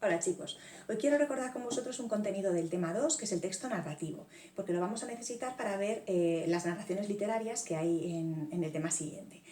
Hola chicos, hoy quiero recordar con vosotros un contenido del tema 2, que es el texto narrativo, porque lo vamos a necesitar para ver las narraciones literarias que hay en el tema siguiente.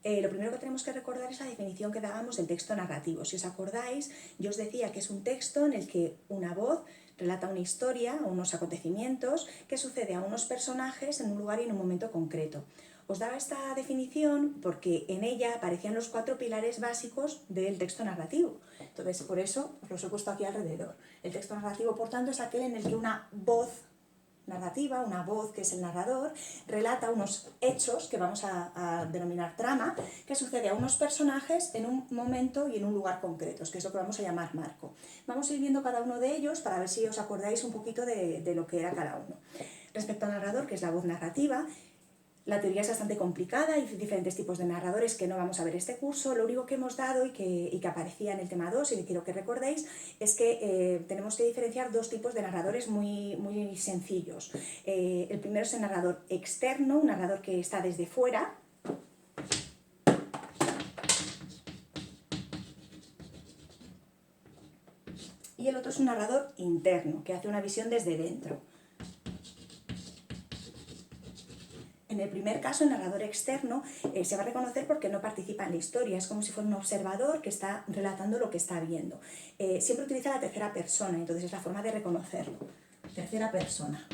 Lo primero que tenemos que recordar es la definición que dábamos del texto narrativo. Si os acordáis, yo os decía que es un texto en el que una voz relata una historia o unos acontecimientos que sucede a unos personajes en un lugar y en un momento concreto. Os daba esta definición porque en ella aparecían los 4 pilares básicos del texto narrativo. Entonces, por eso os los he puesto aquí alrededor. El texto narrativo, por tanto, es aquel en el que una voz narrativa, una voz que es el narrador, relata unos hechos que vamos a denominar trama, que sucede a unos personajes en un momento y en un lugar concretos, que es lo que vamos a llamar marco. Vamos a ir viendo cada uno de ellos para ver si os acordáis un poquito de lo que era cada uno. Respecto al narrador, que es la voz narrativa, la teoría es bastante complicada, hay diferentes tipos de narradores que no vamos a ver este curso. Lo único que hemos dado y que aparecía en el tema 2 y que quiero que recordéis es que tenemos que diferenciar 2 tipos de narradores muy sencillos. El primero es el narrador externo, un narrador que está desde fuera. Y el otro es un narrador interno, que hace una visión desde dentro. En el primer caso, el narrador externo se va a reconocer porque no participa en la historia, es como si fuera un observador que está relatando lo que está viendo. Siempre utiliza la tercera persona, entonces es la forma de reconocerlo. Tercera persona.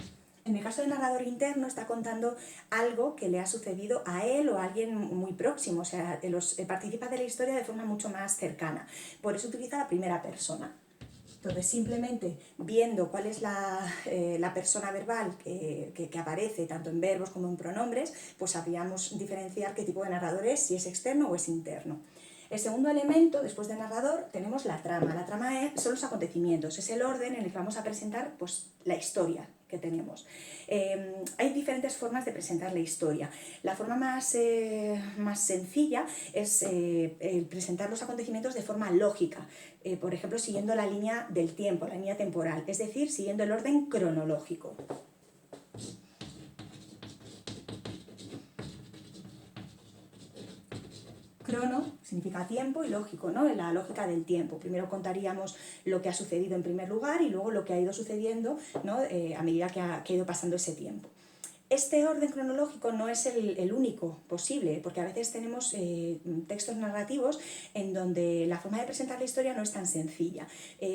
En el caso del narrador interno está contando algo que le ha sucedido a él o a alguien muy próximo, o sea, participa de la historia de forma mucho más cercana. Por eso utiliza la primera persona. Entonces, simplemente viendo cuál es la persona verbal que aparece tanto en verbos como en pronombres, pues sabríamos diferenciar qué tipo de narrador es, si es externo o es interno. El segundo elemento, después del narrador, tenemos la trama. La trama son los acontecimientos, es el orden en el que vamos a presentar pues, la historia que tenemos. Hay diferentes formas de presentar la historia. La forma más sencilla es presentar los acontecimientos de forma lógica, por ejemplo, siguiendo la línea del tiempo, la línea temporal, es decir, siguiendo el orden cronológico. Crono significa tiempo y lógico, ¿no? La lógica del tiempo. Primero contaríamos lo que ha sucedido en primer lugar y luego lo que ha ido sucediendo, ¿no? A medida que ha ido pasando ese tiempo. Este orden cronológico no es el único posible, porque a veces tenemos textos narrativos en donde la forma de presentar la historia no es tan sencilla.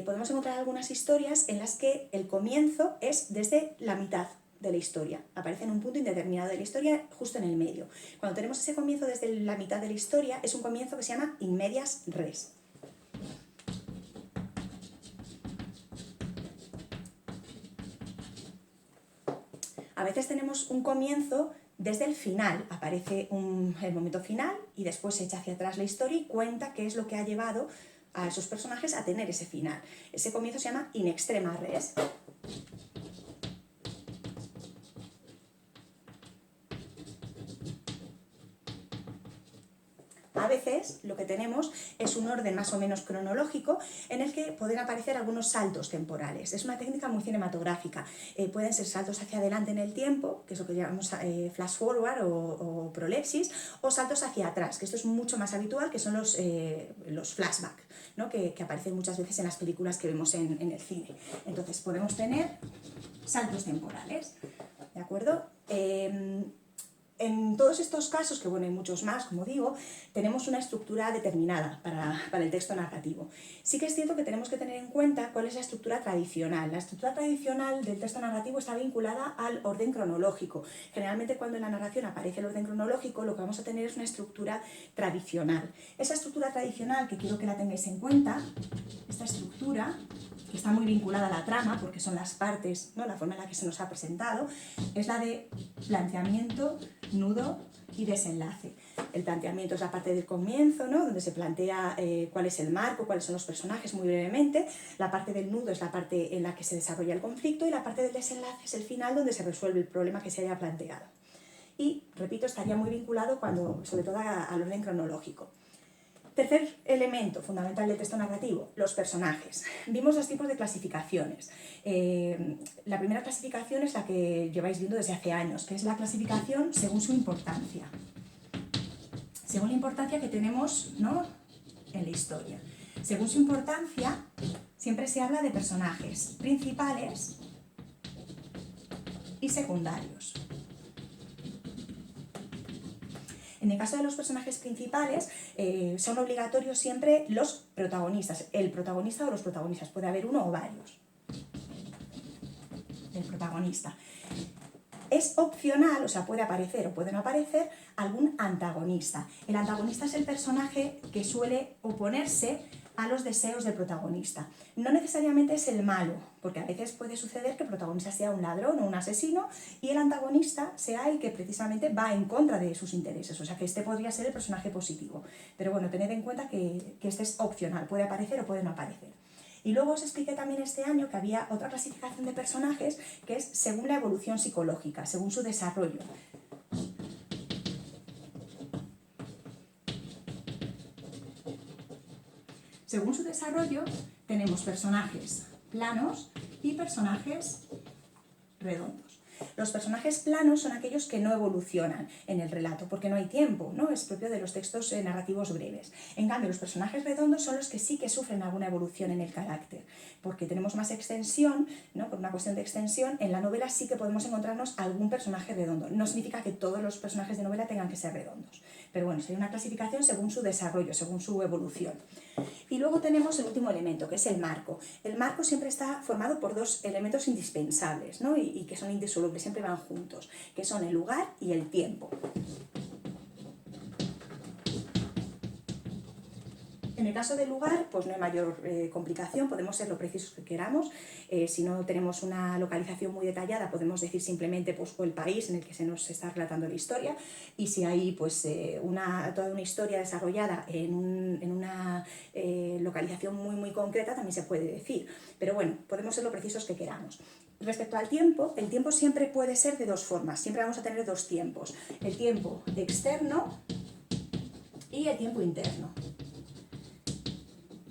Podemos encontrar algunas historias en las que el comienzo es desde la mitad de la historia, aparece en un punto indeterminado de la historia justo en el medio. Cuando tenemos ese comienzo desde la mitad de la historia, es un comienzo que se llama in medias res. A veces tenemos un comienzo desde el final, aparece el momento final y después se echa hacia atrás la historia y cuenta qué es lo que ha llevado a esos personajes a tener ese final. Ese comienzo se llama in extrema res. A veces lo que tenemos es un orden más o menos cronológico en el que pueden aparecer algunos saltos temporales. Es una técnica muy cinematográfica. Pueden ser saltos hacia adelante en el tiempo, que es lo que llamamos flash forward o prolepsis, o saltos hacia atrás, que esto es mucho más habitual, que son los flashbacks, ¿no? que aparecen muchas veces en las películas que vemos en el cine. Entonces podemos tener saltos temporales, ¿de acuerdo? En todos estos casos, que bueno, hay muchos más, como digo, tenemos una estructura determinada para el texto narrativo. Sí que es cierto que tenemos que tener en cuenta cuál es la estructura tradicional. La estructura tradicional del texto narrativo está vinculada al orden cronológico. Generalmente cuando en la narración aparece el orden cronológico, lo que vamos a tener es una estructura tradicional. Esa estructura tradicional, que quiero que la tengáis en cuenta, esta estructura, que está muy vinculada a la trama, porque son las partes, ¿no? La forma en la que se nos ha presentado, es la de planteamiento, nudo y desenlace. El planteamiento es la parte del comienzo, ¿no? Donde se plantea cuál es el marco, cuáles son los personajes muy brevemente. La parte del nudo es la parte en la que se desarrolla el conflicto y la parte del desenlace es el final, donde se resuelve el problema que se haya planteado. Y, repito, estaría muy vinculado sobre todo al orden cronológico. Tercer elemento fundamental del texto narrativo, los personajes. Vimos 2 tipos de clasificaciones. La primera clasificación es la que lleváis viendo desde hace años, que es la clasificación según su importancia. Según la importancia que tenemos, ¿no?, en la historia. Según su importancia, siempre se habla de personajes principales y secundarios. En el caso de los personajes principales, son obligatorios siempre los protagonistas, el protagonista o los protagonistas, puede haber uno o varios. El protagonista. Es opcional, o sea, puede aparecer o puede no aparecer algún antagonista. El antagonista es el personaje que suele oponerse a los deseos del protagonista. No necesariamente es el malo, porque a veces puede suceder que el protagonista sea un ladrón o un asesino y el antagonista sea el que precisamente va en contra de sus intereses, o sea que este podría ser el personaje positivo. Pero bueno, tened en cuenta que este es opcional, puede aparecer o puede no aparecer. Y luego os expliqué también este año que había otra clasificación de personajes que es según la evolución psicológica, según su desarrollo. Según su desarrollo, tenemos personajes planos y personajes redondos. Los personajes planos son aquellos que no evolucionan en el relato, porque no hay tiempo, ¿no? Es propio de los textos narrativos breves. En cambio, los personajes redondos son los que sí que sufren alguna evolución en el carácter, porque tenemos más extensión, ¿no? Por una cuestión de extensión, en la novela sí que podemos encontrarnos algún personaje redondo. No significa que todos los personajes de novela tengan que ser redondos, pero bueno, sería una clasificación según su desarrollo, según su evolución. Y luego tenemos el último elemento, que es el marco. El marco siempre está formado por dos elementos indispensables, ¿no? y que son indisolubles, siempre van juntos, que son el lugar y el tiempo. En el caso del lugar, pues no hay mayor complicación, podemos ser lo precisos que queramos. Si no tenemos una localización muy detallada, podemos decir simplemente pues, el país en el que se nos está relatando la historia. Y si hay pues, toda una historia desarrollada en una localización muy concreta, también se puede decir. Pero bueno, podemos ser lo precisos que queramos. Respecto al tiempo, el tiempo siempre puede ser de dos formas, siempre vamos a tener dos tiempos. El tiempo externo y el tiempo interno.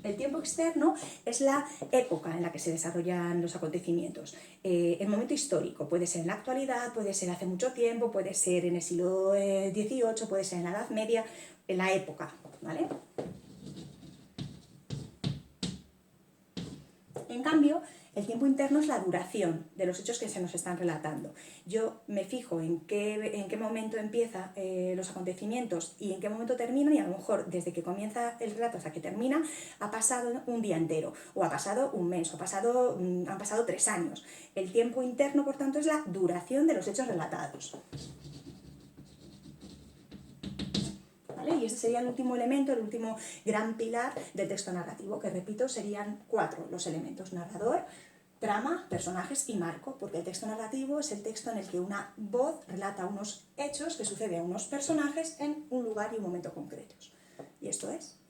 El tiempo externo es la época en la que se desarrollan los acontecimientos. El momento histórico puede ser en la actualidad, puede ser hace mucho tiempo, puede ser en el siglo XVIII, puede ser en la Edad Media, en la época, ¿vale? En cambio, el tiempo interno es la duración de los hechos que se nos están relatando. Yo me fijo en qué momento empiezan los acontecimientos y en qué momento terminan, y a lo mejor desde que comienza el relato hasta que termina ha pasado un día entero, o ha pasado un mes, o han pasado 3 años. El tiempo interno, por tanto, es la duración de los hechos relatados. ¿Vale? Y ese sería el último elemento, el último gran pilar del texto narrativo, que repito, serían 4 los elementos: narrador, trama, personajes y marco, porque el texto narrativo es el texto en el que una voz relata unos hechos que suceden a unos personajes en un lugar y un momento concretos. Y esto es.